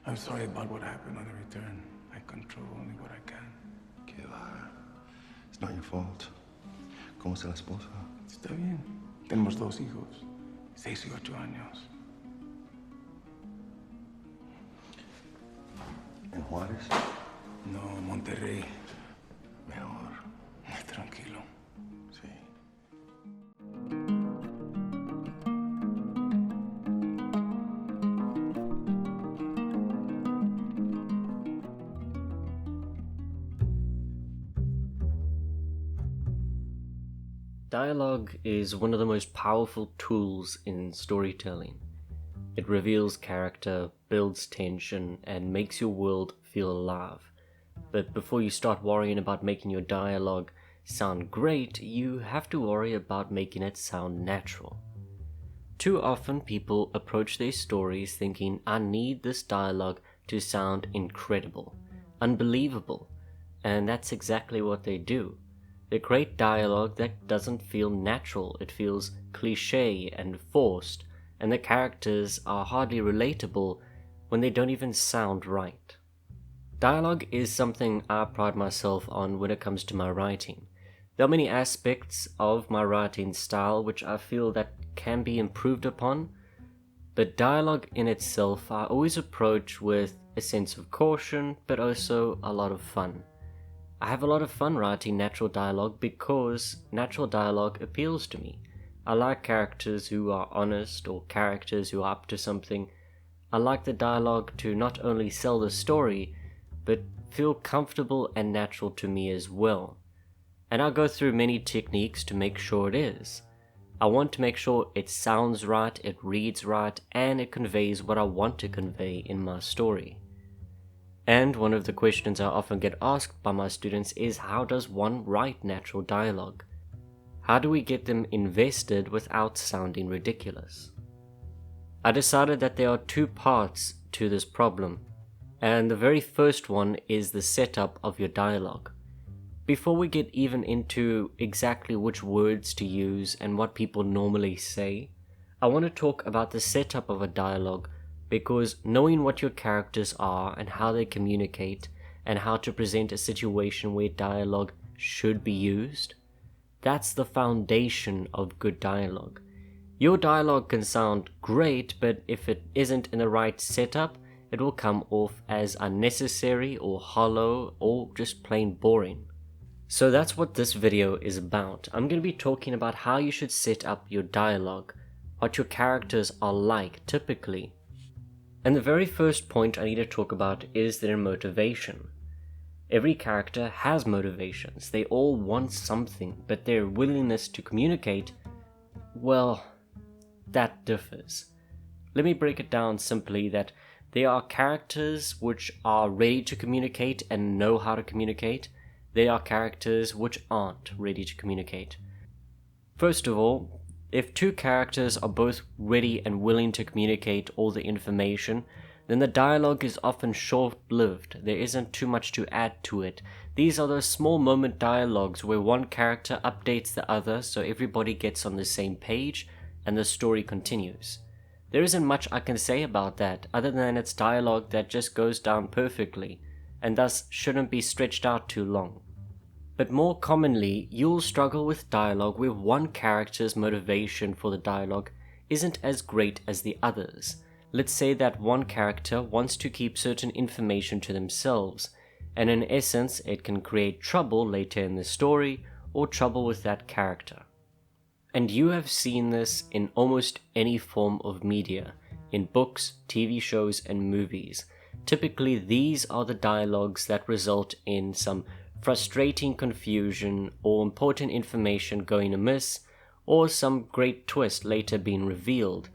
I'm sorry about what happened on the return. I control only what I can. Que va. It's not your fault. ¿Cómo está la esposa? Está bien. Tenemos 2 hijos, 6 y 8 años. ¿En Juárez? No, Monterrey. Mejor. Muy tranquilo. Sí. Dialogue is one of the most powerful tools in storytelling. It reveals character, builds tension, and makes your world feel alive. But before you start worrying about making your dialogue sound great, you have to worry about making it sound natural. Too often people approach their stories thinking, I need this dialogue to sound incredible, unbelievable, and that's exactly what they do. They create dialogue that doesn't feel natural, it feels cliche and forced, and the characters are hardly relatable when they don't even sound right. Dialogue is something I pride myself on when it comes to my writing. There are many aspects of my writing style which I feel that can be improved upon, but dialogue in itself I always approach with a sense of caution, but also a lot of fun. I have a lot of fun writing natural dialogue because natural dialogue appeals to me. I like characters who are honest or characters who are up to something. I like the dialogue to not only sell the story, but feel comfortable and natural to me as well. And I'll go through many techniques to make sure it is. I want to make sure it sounds right, it reads right, and it conveys what I want to convey in my story. And one of the questions I often get asked by my students is, how does one write natural dialogue? How do we get them invested without sounding ridiculous? I decided that there are 2 parts to this problem, and the very first one is the setup of your dialogue. Before we get even into exactly which words to use and what people normally say, I want to talk about the setup of a dialogue, because knowing what your characters are and how they communicate and how to present a situation where dialogue should be used, that's the foundation of good dialogue. Your dialogue can sound great, but if it isn't in the right setup, it will come off as unnecessary or hollow or just plain boring. So that's what this video is about. I'm going to be talking about how you should set up your dialogue, what your characters are like typically. And the very first point I need to talk about is their motivation. Every character has motivations. They all want something, but their willingness to communicate, well, that differs. Let me break it down simply that there are characters which are ready to communicate and know how to communicate. There are characters which aren't ready to communicate. First of all, if 2 characters are both ready and willing to communicate all the information, then the dialogue is often short-lived. There isn't too much to add to it. These are those small moment dialogues where one character updates the other so everybody gets on the same page and the story continues. There isn't much I can say about that other than it's dialogue that just goes down perfectly and thus shouldn't be stretched out too long. But more commonly, you'll struggle with dialogue where one character's motivation for the dialogue isn't as great as the others. Let's say that one character wants to keep certain information to themselves, and in essence it can create trouble later in the story or trouble with that character. And you have seen this in almost any form of media, in books, TV shows, and movies. Typically these are the dialogues that result in some frustrating confusion or important information going amiss, or some great twist later being revealed.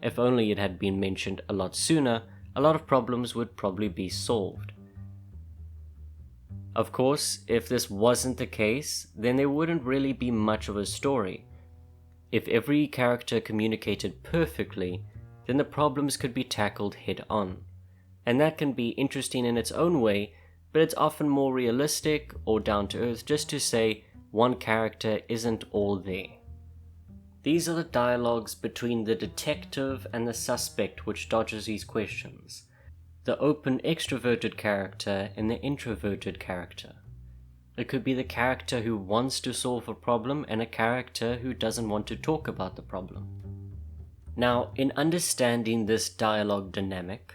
If only it had been mentioned a lot sooner, a lot of problems would probably be solved. Of course, if this wasn't the case, then there wouldn't really be much of a story. If every character communicated perfectly, then the problems could be tackled head on. And that can be interesting in its own way, but it's often more realistic or down to earth just to say one character isn't all there. These are the dialogues between the detective and the suspect which dodges these questions. the open extroverted character and the introverted character. It could be the character who wants to solve a problem and a character who doesn't want to talk about the problem. Now, in understanding this dialogue dynamic,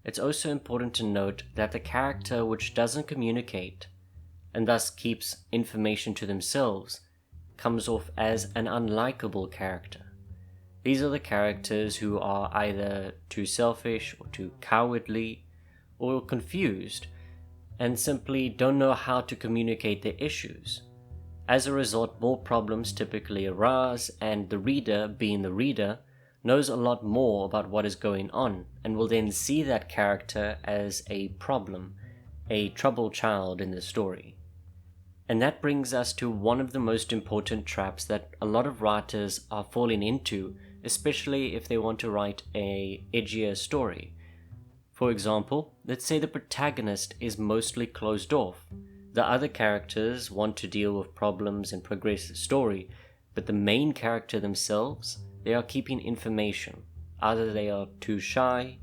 it's also important to note that the character which doesn't communicate and thus keeps information to themselves comes off as an unlikable character. These are the characters who are either too selfish or too cowardly or confused and simply don't know how to communicate their issues. As a result, more problems typically arise, and the reader, being the reader, knows a lot more about what is going on and will then see that character as a problem, a troubled child in the story. And that brings us to one of the most important traps that a lot of writers are falling into, especially if they want to write an edgier story. For example, let's say the protagonist is mostly closed off. The other characters want to deal with problems and progress the story, but the main character themselves, they are keeping information. Either they are too shy,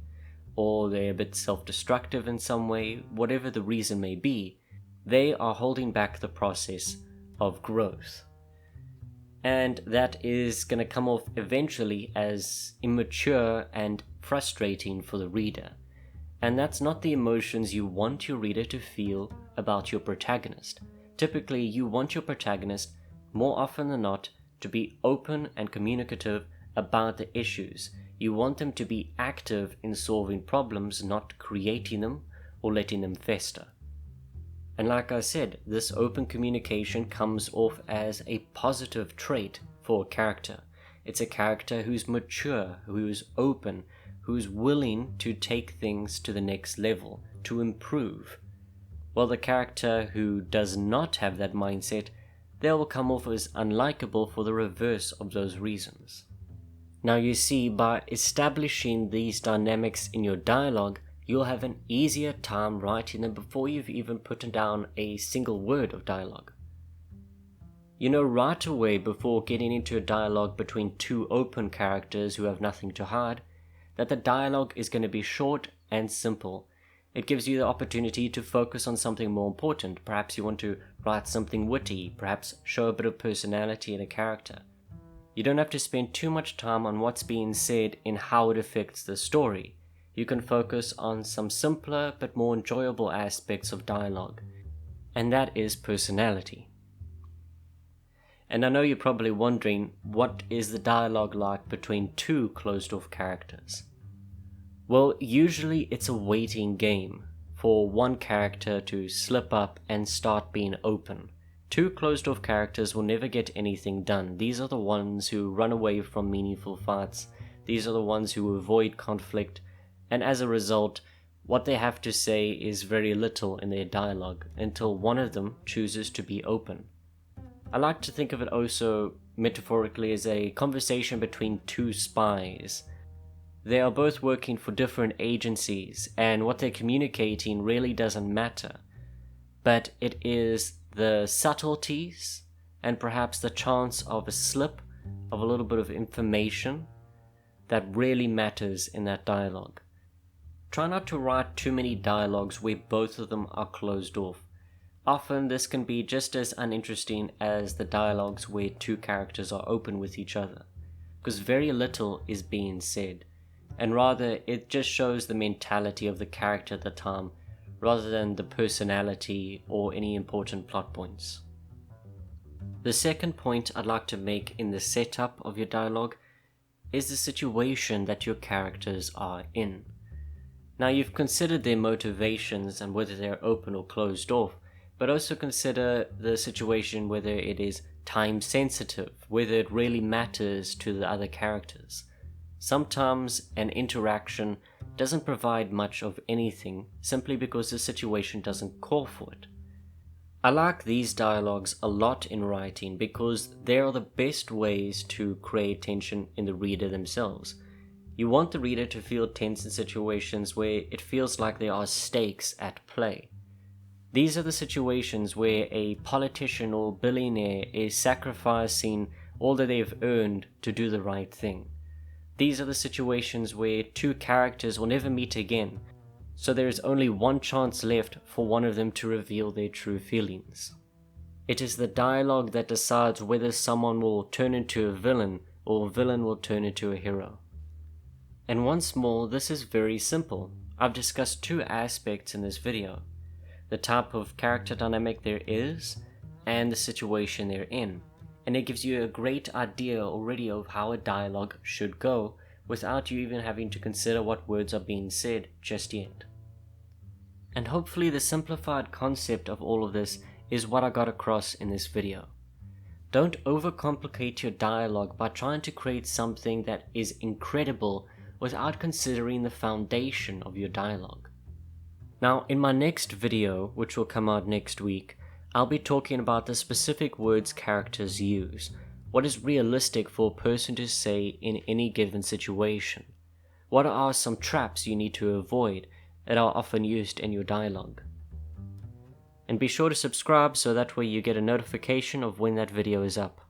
or they're a bit self-destructive in some way, whatever the reason may be, they are holding back the process of growth. And that is going to come off eventually as immature and frustrating for the reader. And that's not the emotions you want your reader to feel about your protagonist. Typically, you want your protagonist, more often than not, to be open and communicative about the issues. You want them to be active in solving problems, not creating them or letting them fester. And like I said, this open communication comes off as a positive trait for a character. It's a character who's mature, who's open, who's willing to take things to the next level, to improve. While the character who does not have that mindset, they will come off as unlikable for the reverse of those reasons. Now you see, by establishing these dynamics in your dialogue, you'll have an easier time writing them before you've even put down a single word of dialogue. You know right away, before getting into a dialogue between two open characters who have nothing to hide, that the dialogue is going to be short and simple. It gives you the opportunity to focus on something more important. Perhaps you want to write something witty, perhaps show a bit of personality in a character. You don't have to spend too much time on what's being said and how it affects the story. You can focus on some simpler but more enjoyable aspects of dialogue, and that is personality. And I know you're probably wondering, what is the dialogue like between two closed-off characters? Well, usually it's a waiting game for one character to slip up and start being open. Two closed-off characters will never get anything done. These are the ones who run away from meaningful fights. These are the ones who avoid conflict, and as a result, what they have to say is very little in their dialogue until one of them chooses to be open. I like to think of it also metaphorically as a conversation between two spies. They are both working for different agencies, and what they're communicating really doesn't matter. But it is the subtleties and perhaps the chance of a slip of a little bit of information that really matters in that dialogue. Try not to write too many dialogues where both of them are closed off. Often this can be just as uninteresting as the dialogues where two characters are open with each other, because very little is being said, and rather it just shows the mentality of the character at the time, rather than the personality or any important plot points. The second point I'd like to make in the setup of your dialogue is the situation that your characters are in. Now you've considered their motivations and whether they're open or closed off, but also consider the situation, whether it is time sensitive, whether it really matters to the other characters. Sometimes an interaction doesn't provide much of anything simply because the situation doesn't call for it. I like these dialogues a lot in writing because they are the best ways to create tension in the reader themselves. You want the reader to feel tense in situations where it feels like there are stakes at play. These are the situations where a politician or billionaire is sacrificing all that they've earned to do the right thing. These are the situations where two characters will never meet again, so there is only one chance left for one of them to reveal their true feelings. It is the dialogue that decides whether someone will turn into a villain or a villain will turn into a hero. And once more, this is very simple. I've discussed two aspects in this video: the type of character dynamic there is and the situation they're in, and it gives you a great idea already of how a dialogue should go without you even having to consider what words are being said just yet. And hopefully the simplified concept of all of this is what I got across in this video. Don't overcomplicate your dialogue by trying to create something that is incredible without considering the foundation of your dialogue. Now, in my next video, which will come out next week, I'll be talking about the specific words characters use, what is realistic for a person to say in any given situation, what are some traps you need to avoid that are often used in your dialogue. And be sure to subscribe so that way you get a notification of when that video is up.